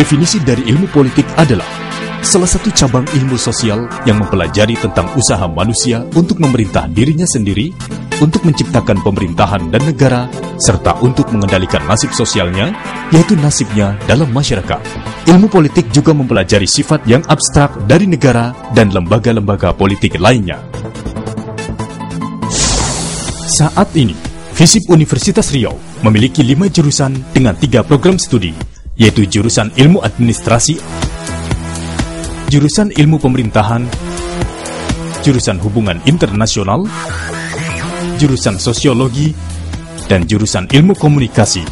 Definisi dari ilmu politik adalah salah satu cabang ilmu sosial yang mempelajari tentang usaha manusia untuk memerintah dirinya sendiri, untuk menciptakan pemerintahan dan negara, serta untuk mengendalikan nasib sosialnya, yaitu nasibnya dalam masyarakat. Ilmu politik juga mempelajari sifat yang abstrak dari negara dan lembaga-lembaga politik lainnya. Saat ini, FISIP Universitas Riau memiliki 5 jurusan dengan 3 program studi, yaitu jurusan Ilmu Administrasi, jurusan Ilmu Pemerintahan, jurusan Hubungan Internasional, jurusan Sosiologi, dan jurusan Ilmu Komunikasi.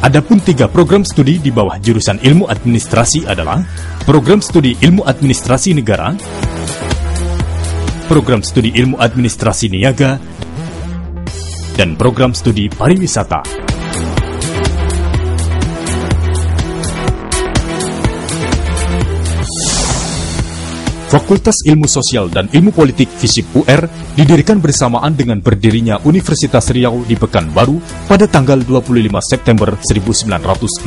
Adapun 3 program studi di bawah jurusan Ilmu Administrasi adalah Program Studi Ilmu Administrasi Negara, Program Studi Ilmu Administrasi Niaga, dan Program Studi Pariwisata. Fakultas Ilmu Sosial dan Ilmu Politik FISIP UR didirikan bersamaan dengan berdirinya Universitas Riau di Pekanbaru pada tanggal 25 September 1962.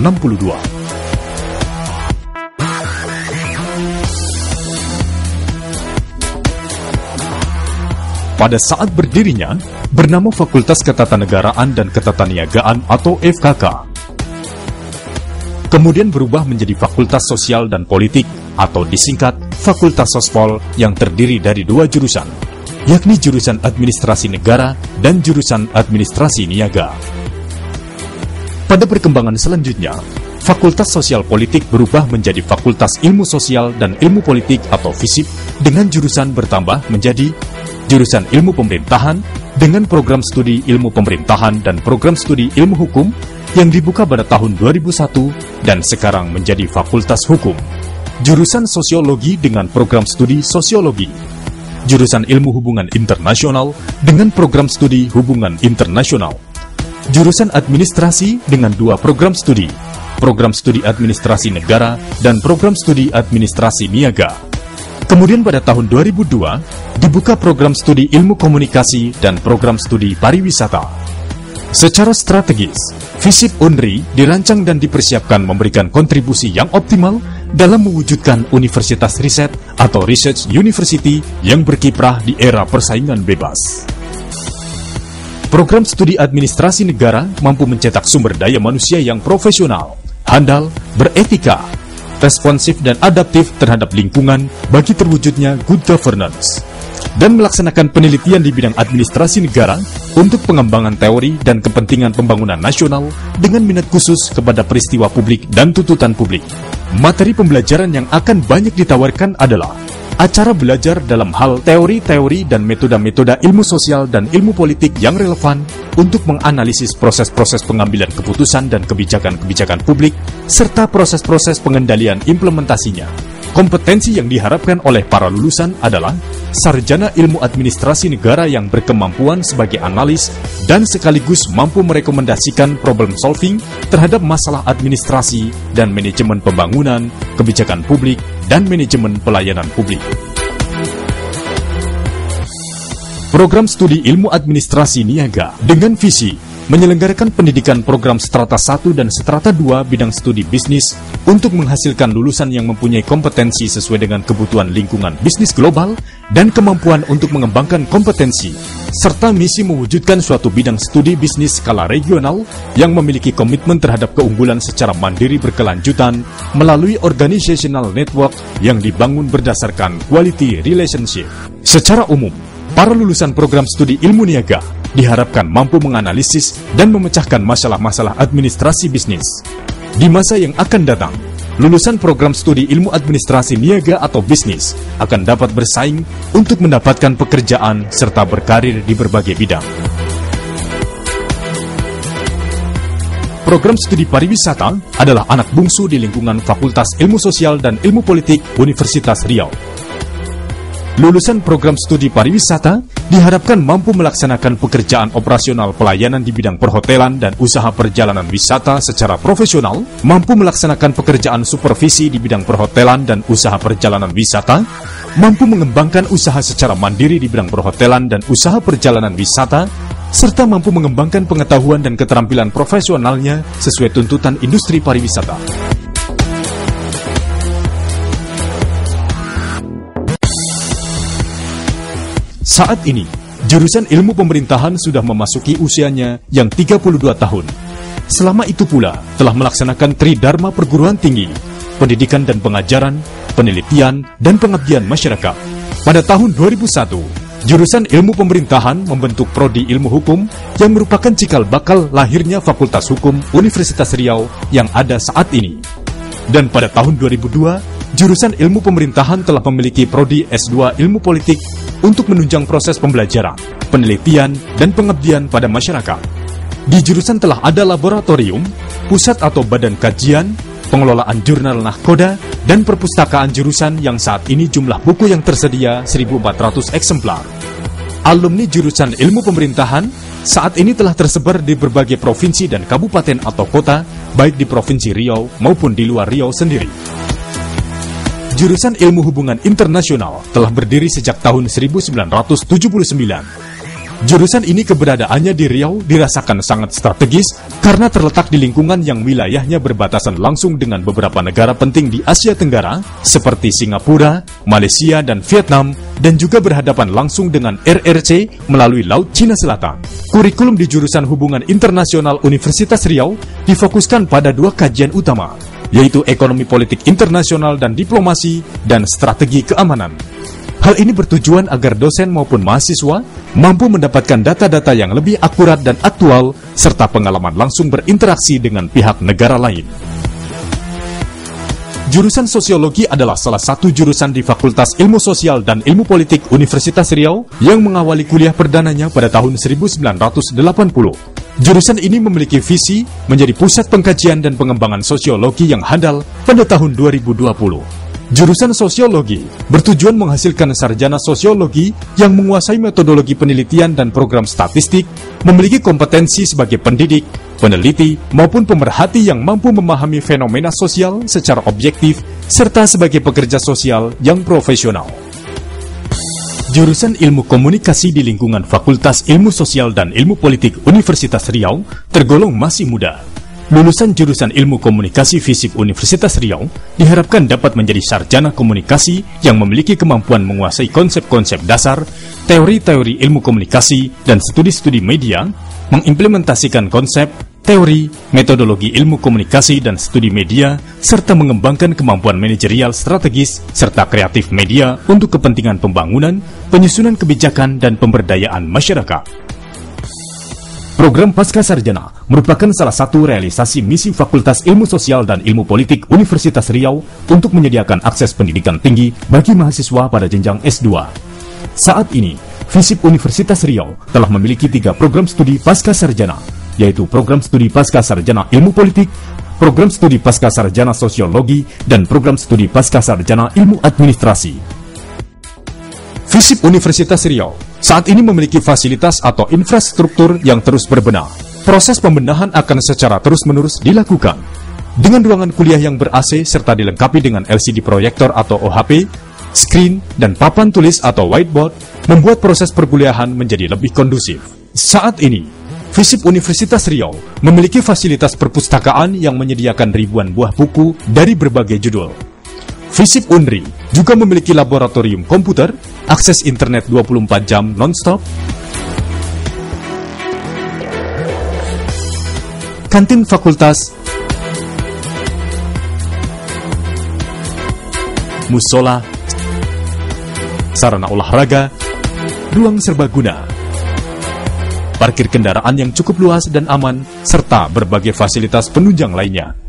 Pada saat berdirinya, bernama Fakultas Ketatanegaraan dan Ketataniagaan atau FKK. Kemudian berubah menjadi Fakultas Sosial dan Politik atau disingkat Fakultas Sospol yang terdiri dari 2 jurusan, yakni jurusan Administrasi Negara dan jurusan Administrasi Niaga. Pada perkembangan selanjutnya, Fakultas Sosial Politik berubah menjadi Fakultas Ilmu Sosial dan Ilmu Politik atau FISIP dengan jurusan bertambah menjadi jurusan Ilmu Pemerintahan dengan program studi Ilmu Pemerintahan dan program studi Ilmu Hukum yang dibuka pada tahun 2001 dan sekarang menjadi Fakultas Hukum. Jurusan Sosiologi dengan program studi Sosiologi. Jurusan Ilmu Hubungan Internasional dengan program studi Hubungan Internasional. Jurusan Administrasi dengan 2 program studi Administrasi Negara dan program studi Administrasi Niaga. Kemudian pada tahun 2002 dibuka program studi Ilmu Komunikasi dan program studi Pariwisata. Secara strategis, FISIP UNRI dirancang dan dipersiapkan memberikan kontribusi yang optimal dalam mewujudkan universitas riset atau research university yang berkiprah di era persaingan bebas. Program studi administrasi negara mampu mencetak sumber daya manusia yang profesional, handal, beretika, responsif dan adaptif terhadap lingkungan bagi terwujudnya good governance, dan melaksanakan penelitian di bidang administrasi negara untuk pengembangan teori dan kepentingan pembangunan nasional dengan minat khusus kepada peristiwa publik dan tuntutan publik. Materi pembelajaran yang akan banyak ditawarkan adalah acara belajar dalam hal teori-teori dan metode-metode ilmu sosial dan ilmu politik yang relevan untuk menganalisis proses-proses pengambilan keputusan dan kebijakan-kebijakan publik, serta proses-proses pengendalian implementasinya. Kompetensi yang diharapkan oleh para lulusan adalah sarjana ilmu administrasi negara yang berkemampuan sebagai analis dan sekaligus mampu merekomendasikan problem solving terhadap masalah administrasi dan manajemen pembangunan, kebijakan publik, dan manajemen pelayanan publik. Program studi ilmu administrasi niaga dengan visi menyelenggarakan pendidikan program strata 1 dan strata 2 bidang studi bisnis untuk menghasilkan lulusan yang mempunyai kompetensi sesuai dengan kebutuhan lingkungan bisnis global dan kemampuan untuk mengembangkan kompetensi, serta misi mewujudkan suatu bidang studi bisnis skala regional yang memiliki komitmen terhadap keunggulan secara mandiri berkelanjutan melalui organizational network yang dibangun berdasarkan quality relationship. Secara umum, para lulusan program studi ilmu niaga diharapkan mampu menganalisis dan memecahkan masalah-masalah administrasi bisnis. Di masa yang akan datang, lulusan program studi ilmu administrasi niaga atau bisnis akan dapat bersaing untuk mendapatkan pekerjaan serta berkarir di berbagai bidang. Program studi pariwisata adalah anak bungsu di lingkungan Fakultas Ilmu Sosial dan Ilmu Politik Universitas Riau. Lulusan program studi pariwisata diharapkan mampu melaksanakan pekerjaan operasional pelayanan di bidang perhotelan dan usaha perjalanan wisata secara profesional, mampu melaksanakan pekerjaan supervisi di bidang perhotelan dan usaha perjalanan wisata, mampu mengembangkan usaha secara mandiri di bidang perhotelan dan usaha perjalanan wisata, serta mampu mengembangkan pengetahuan dan keterampilan profesionalnya sesuai tuntutan industri pariwisata. Saat ini, jurusan ilmu pemerintahan sudah memasuki usianya yang 32 tahun. Selama itu pula telah melaksanakan Tridharma Perguruan Tinggi, pendidikan dan pengajaran, penelitian, dan pengabdian masyarakat. Pada tahun 2001, jurusan ilmu pemerintahan membentuk prodi ilmu hukum yang merupakan cikal bakal lahirnya Fakultas Hukum Universitas Riau yang ada saat ini. Dan pada tahun 2002, jurusan ilmu pemerintahan telah memiliki prodi S2 ilmu politik untuk menunjang proses pembelajaran, penelitian, dan pengabdian pada masyarakat. Di jurusan telah ada laboratorium, pusat atau badan kajian, pengelolaan jurnal nahkoda, dan perpustakaan jurusan yang saat ini jumlah buku yang tersedia 1.400 eksemplar. Alumni jurusan ilmu pemerintahan saat ini telah tersebar di berbagai provinsi dan kabupaten atau kota, baik di Provinsi Riau maupun di luar Riau sendiri. Jurusan ilmu hubungan internasional telah berdiri sejak tahun 1979. Jurusan ini keberadaannya di Riau dirasakan sangat strategis karena terletak di lingkungan yang wilayahnya berbatasan langsung dengan beberapa negara penting di Asia Tenggara seperti Singapura, Malaysia, dan Vietnam, dan juga berhadapan langsung dengan RRC melalui Laut Cina Selatan. Kurikulum di jurusan hubungan internasional Universitas Riau difokuskan pada dua kajian utama, yaitu ekonomi politik internasional dan diplomasi, dan strategi keamanan. Hal ini bertujuan agar dosen maupun mahasiswa mampu mendapatkan data-data yang lebih akurat dan aktual, serta pengalaman langsung berinteraksi dengan pihak negara lain. Jurusan Sosiologi adalah salah satu jurusan di Fakultas Ilmu Sosial dan Ilmu Politik Universitas Riau yang mengawali kuliah perdananya pada tahun 1980. Jurusan ini memiliki visi menjadi pusat pengkajian dan pengembangan sosiologi yang handal pada tahun 2020. Jurusan Sosiologi bertujuan menghasilkan sarjana sosiologi yang menguasai metodologi penelitian dan program statistik, memiliki kompetensi sebagai pendidik, peneliti, maupun pemerhati yang mampu memahami fenomena sosial secara objektif, serta sebagai pekerja sosial yang profesional. Jurusan Ilmu Komunikasi di lingkungan Fakultas Ilmu Sosial dan Ilmu Politik Universitas Riau tergolong masih muda. Lulusan jurusan Ilmu Komunikasi FISIP Universitas Riau diharapkan dapat menjadi sarjana komunikasi yang memiliki kemampuan menguasai konsep-konsep dasar, teori-teori ilmu komunikasi, dan studi-studi media, mengimplementasikan konsep, teori, metodologi ilmu komunikasi dan studi media, serta mengembangkan kemampuan manajerial strategis serta kreatif media untuk kepentingan pembangunan, penyusunan kebijakan, dan pemberdayaan masyarakat. Program Pasca Sarjana merupakan salah satu realisasi misi Fakultas Ilmu Sosial dan Ilmu Politik Universitas Riau untuk menyediakan akses pendidikan tinggi bagi mahasiswa pada jenjang S2. Saat ini, FISIP Universitas Riau telah memiliki 3 program studi Pasca Sarjana, yaitu Program Studi Pasca Sarjana Ilmu Politik, Program Studi Pasca Sarjana Sosiologi, dan Program Studi Pasca Sarjana Ilmu Administrasi. FISIP Universitas Riau saat ini memiliki fasilitas atau infrastruktur yang terus berbenah. Proses pembenahan akan secara terus-menerus dilakukan. Dengan ruangan kuliah yang ber-AC serta dilengkapi dengan LCD proyektor atau OHP, screen, dan papan tulis atau whiteboard, membuat proses perkuliahan menjadi lebih kondusif. Saat ini, FISIP Universitas Riau memiliki fasilitas perpustakaan yang menyediakan ribuan buah buku dari berbagai judul. FISIP Unri juga memiliki laboratorium komputer, akses internet 24 jam non-stop, kantin fakultas, musola, sarana olahraga, ruang serbaguna, parkir kendaraan yang cukup luas dan aman, serta berbagai fasilitas penunjang lainnya.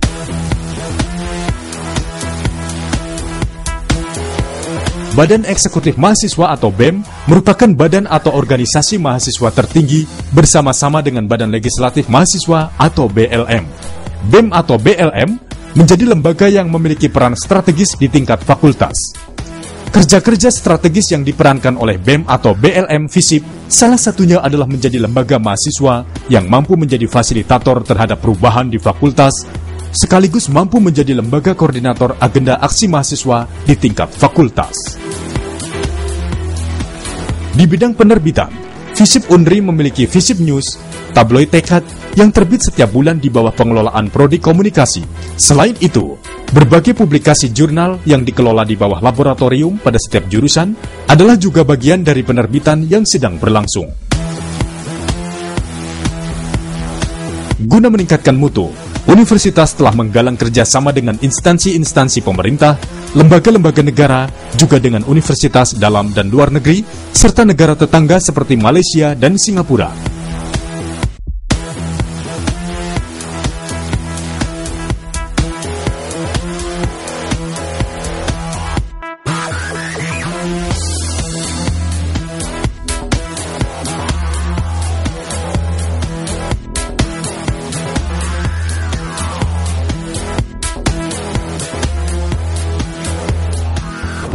Badan Eksekutif Mahasiswa atau BEM merupakan badan atau organisasi mahasiswa tertinggi bersama-sama dengan Badan Legislatif Mahasiswa atau BLM. BEM atau BLM menjadi lembaga yang memiliki peran strategis di tingkat fakultas. Kerja-kerja strategis yang diperankan oleh BEM atau BLM FISIP salah satunya adalah menjadi lembaga mahasiswa yang mampu menjadi fasilitator terhadap perubahan di fakultas, sekaligus mampu menjadi lembaga koordinator agenda aksi mahasiswa di tingkat fakultas. Di bidang penerbitan, FISIP Unri memiliki FISIP News, tabloid tekad yang terbit setiap bulan di bawah pengelolaan Prodi Komunikasi. Selain itu, berbagai publikasi jurnal yang dikelola di bawah laboratorium pada setiap jurusan adalah juga bagian dari penerbitan yang sedang berlangsung. Guna meningkatkan mutu, universitas telah menggalang kerjasama dengan instansi-instansi pemerintah, lembaga-lembaga negara, juga dengan universitas dalam dan luar negeri, serta negara tetangga seperti Malaysia dan Singapura.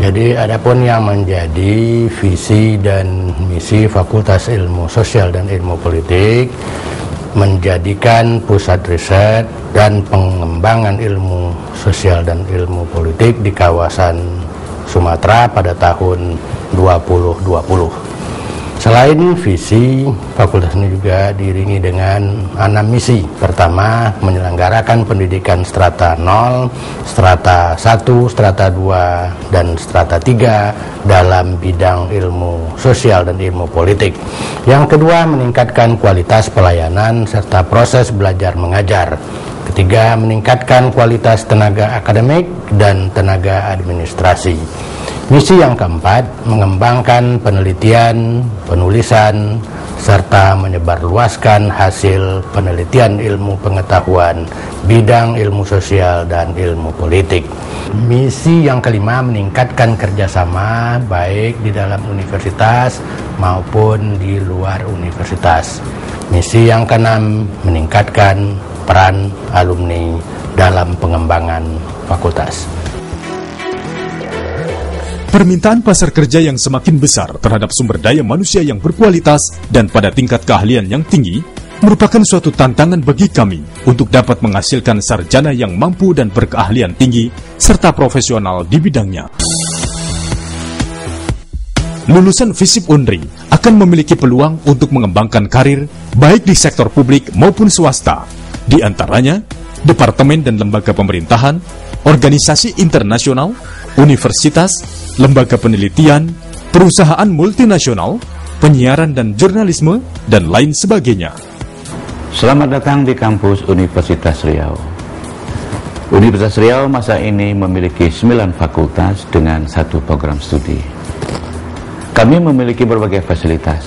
Jadi adapun yang menjadi visi dan misi Fakultas Ilmu Sosial dan Ilmu Politik menjadikan pusat riset dan pengembangan ilmu sosial dan ilmu politik di kawasan Sumatera pada tahun 2020. Selain visi, fakultas ini juga diiringi dengan 6 misi. Pertama, menyelenggarakan pendidikan strata 0, strata 1, strata 2, dan strata 3 dalam bidang ilmu sosial dan ilmu politik. Yang kedua, meningkatkan kualitas pelayanan serta proses belajar mengajar. Ketiga, meningkatkan kualitas tenaga akademik dan tenaga administrasi. Misi yang keempat, mengembangkan penelitian, penulisan, serta menyebarluaskan hasil penelitian ilmu pengetahuan, bidang ilmu sosial dan ilmu politik. Misi yang kelima, meningkatkan kerjasama baik di dalam universitas maupun di luar universitas. Misi yang keenam, meningkatkan peran alumni dalam pengembangan fakultas. Permintaan pasar kerja yang semakin besar terhadap sumber daya manusia yang berkualitas dan pada tingkat keahlian yang tinggi merupakan suatu tantangan bagi kami untuk dapat menghasilkan sarjana yang mampu dan berkeahlian tinggi serta profesional di bidangnya. Lulusan FISIP Unri akan memiliki peluang untuk mengembangkan karir baik di sektor publik maupun swasta, di antaranya departemen dan lembaga pemerintahan, organisasi internasional, universitas, lembaga penelitian, perusahaan multinasional, penyiaran dan jurnalisme, dan lain sebagainya. Selamat datang di kampus Universitas Riau. Universitas Riau masa ini memiliki 9 fakultas dengan 1 program studi. Kami memiliki berbagai fasilitas,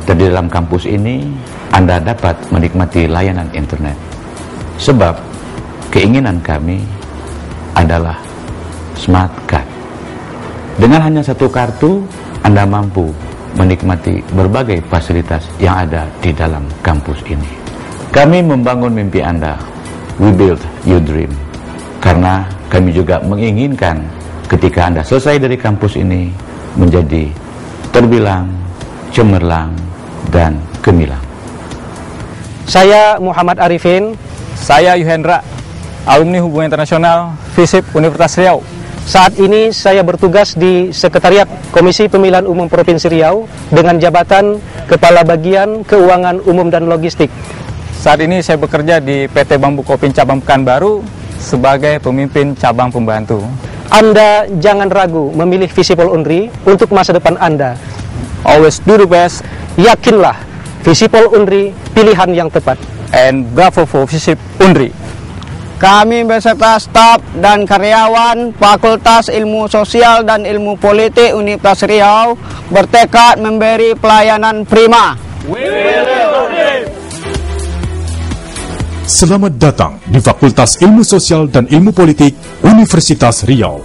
dan di dalam kampus ini Anda dapat menikmati layanan internet. Sebab keinginan kami adalah Smart Card. Dengan hanya 1 kartu, Anda mampu menikmati berbagai fasilitas yang ada di dalam kampus ini. Kami membangun mimpi Anda. We build your dream. Karena kami juga menginginkan ketika Anda selesai dari kampus ini menjadi terbilang, cemerlang, dan gemilang. Saya Muhammad Arifin. Saya Yuhendra, alumni Hubungan Internasional FISIP Universitas Riau. Saat ini saya bertugas di Sekretariat Komisi Pemilihan Umum Provinsi Riau dengan jabatan Kepala Bagian Keuangan Umum dan Logistik. Saat ini saya bekerja di PT Bambu Kopin Cabang Pekanbaru sebagai pemimpin cabang pembantu. Anda jangan ragu memilih FISIP Unri untuk masa depan Anda. Always do the best. Yakinlah, FISIP Unri pilihan yang tepat. And bravo for FISIP Unri. Kami beserta staf dan karyawan Fakultas Ilmu Sosial dan Ilmu Politik Universitas Riau bertekad memberi pelayanan prima. Selamat datang di Fakultas Ilmu Sosial dan Ilmu Politik Universitas Riau.